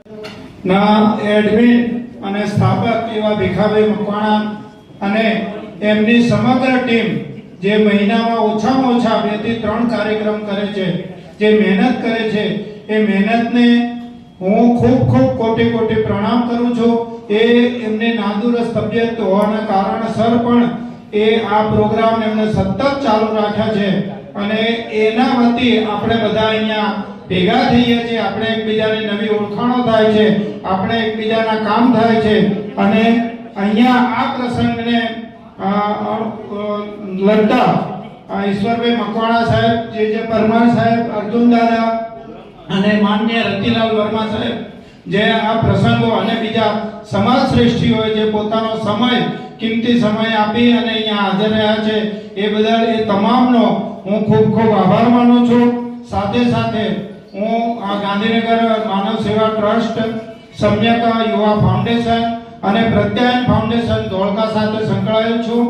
ના એડમિન અને સ્થાપક એવા ભીખાભાઈ મકવાણા અને એમની સમગ્ર ટીમ જે મહિનામાં ઓછામાં ઓછા 2 થી 3 કાર્યક્રમ કરે છે, જે મહેનત કરે છે, એ મહેનતને હું ખૂબ કોટી પ્રણામ કરું છું। એ એમને નાદુરસ્ત તબિયત હોવાના કારણસર પણ એ આ પ્રોગ્રામ એમને સતત ચાલુ રાખ્યા છે અને એના વતી આપણે બધા અહીંયા ભેગા થઈએ છીએ। આપણે એકબીજાની નવી ઓળખાણો થાય છે, આપણે એકબીજાના કામ થાય છે અને અહીંયા આ પ્રસંગને લડતા ઈશ્વરભાઈ મકવાણા સાહેબ, જે પરમાર સાહેબ, અર્જુન દાદા અને માનનીય રતિલાલ વર્મા સાહેબ, જે આ પ્રસંગો અને બીજા સમાજ શ્રેષ્ઠીઓએ જે પોતાનો સમય, કિંમતી સમય આપી અને અહીંયા હાજર રહ્યા છે, એ બદલ એ તમામનો હું ખૂબ આભાર માનું છું। સાથે સાથે હું આ ગાંધીનગર માનવ સેવા ટ્રસ્ટ, સમ્યક યુવા ફાઉન્ડેશન અને પ્રત્યાયન ફાઉન્ડેશન ધોળકા સાથે સંકળાયેલ છું।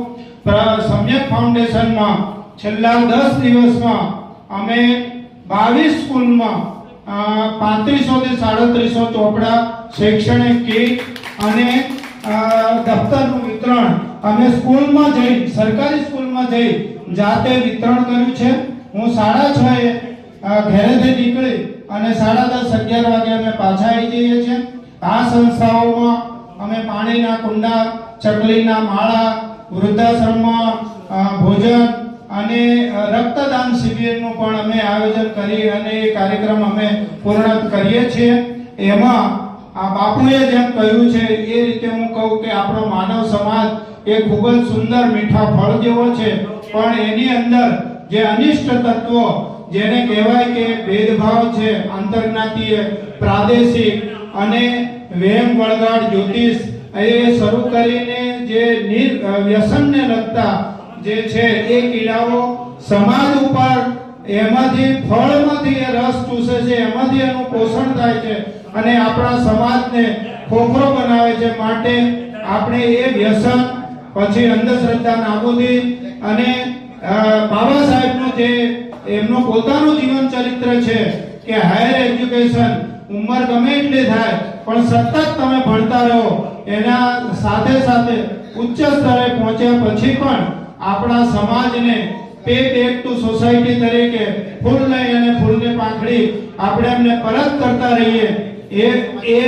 સમ્યક ફાઉન્ડેશનમાં છેલ્લા 10 દિવસમાં અમે 22 સ્કૂલમાં 3500 થી 3700 ચોપડા, શૈક્ષણિક કીટ અને દફતરનું વિતરણ અમે સ્કૂલમાં જઈ, સરકારી સ્કૂલમાં જઈ જાતે વિતરણ કર્યું છે। હું 6:30 ઘરેથી નીકળી અને 10:30-11 વાગે અમે પાછા આવી જઈએ છીએ। આ સંસ્થાઓમાં અમે પાણીના કુંડા, ચકલીના માળા, વૃદ્ધાશ્રમમાં ભોજન અને રક્તદાન શિબિરનું પણ અમે આયોજન કરી અને એ કાર્યક્રમ અમે પૂર્ણ કરીએ છીએ। એમાં આ બાપુએ જેમ કહ્યું છે એ રીતે હું કહું કે આપણો માનવ સમાજ એ ખૂબ જ સુંદર મીઠા ફળ જેવો છે, પણ એની અંદર જે અનિષ્ટ તત્વો, જેને કહેવાય કે ભેદભાવ છે, આંતરજ્ઞાતીય, પ્રાદેશિક અને વહેમ વળગાડ જ્યોતિષ, એ શરૂ કરીને જે વ્યસનને લગતા જે છે એ કીડાઓ સમાજ ઉપર એમાંથી ફળમાંથી એ રસ ચૂસે છે, એમાંથી એનું પોષણ થાય છે અને આપણા સમાજને ખોખરો બનાવે છે। માટે આપણે એ વ્યસન, પછી અંધશ્રદ્ધા નાબૂદી અને બાબા સાહેબનું જે એમનું પોતાનું જીવન ચરિત્ર છે કે હાયર એજ્યુકેશન ઉંમર ગમે એટલી થાય પણ સતત તમે ભણતા રહો, એના સાથે સાથે ઉચ્ચ સ્તરે પહોંચ્યા પછી પણ આપણા સમાજને પે બેક ટુ સોસાયટી તરીકે ફૂલ લઈ અને ફૂલની પાંખડી આપણે એમને પરત કરતા રહીએ। એ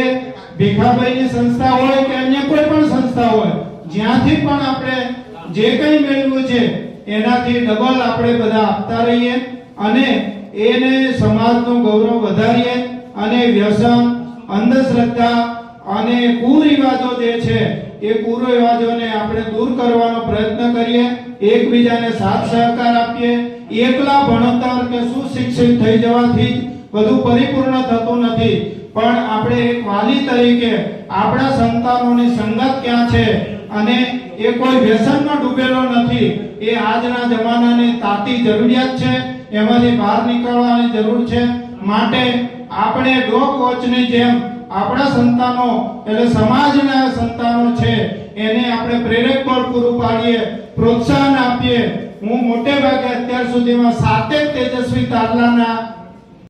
ભીખાભાઈની સંસ્થા હોય કે અન્ય કોઈ પણ સંસ્થા હોય, જ્યાંથી પણ આપણે જે કંઈ મેળવ્યું છે એનાથી ડબલ આપણે બધા આપતા રહીએ અને એને સમાજનું ગૌરવ વધારીએ અને વ્યસન, અંધશ્રદ્ધા અને કુરિવાજો જે છે એ કુરિવાજોને આપણે દૂર કરવાનો પ્રયત્ન કરીએ, એકબીજાને સાથ સહકાર આપીએ। એકલા ભણતર કે સુશિક્ષિત થઈ જવાથી બધું પરિપૂર્ણ થતું નથી, પણ આપણે એક વાલી તરીકે આપણા સંતાનોની સંગત ક્યાં છે અને એ કોઈ વ્યસનમાં ડૂબેલો નથી, એ આજના જમાનાની તાતી જરૂરિયાત છે, એમાંથી બહાર નીકળવાની જરૂર છે। માટે આપણે ડોગ વોચની જેમ આપણા સંતાનો એટલે સમાજના સંતાનો છે એને આપણે પ્રેરક બળ પૂરું પાડીએ, પ્રોત્સાહન આપીએ। હું મોટે ભાગે અત્યાર સુધીમાં 7 તેજસ્વી તારલાના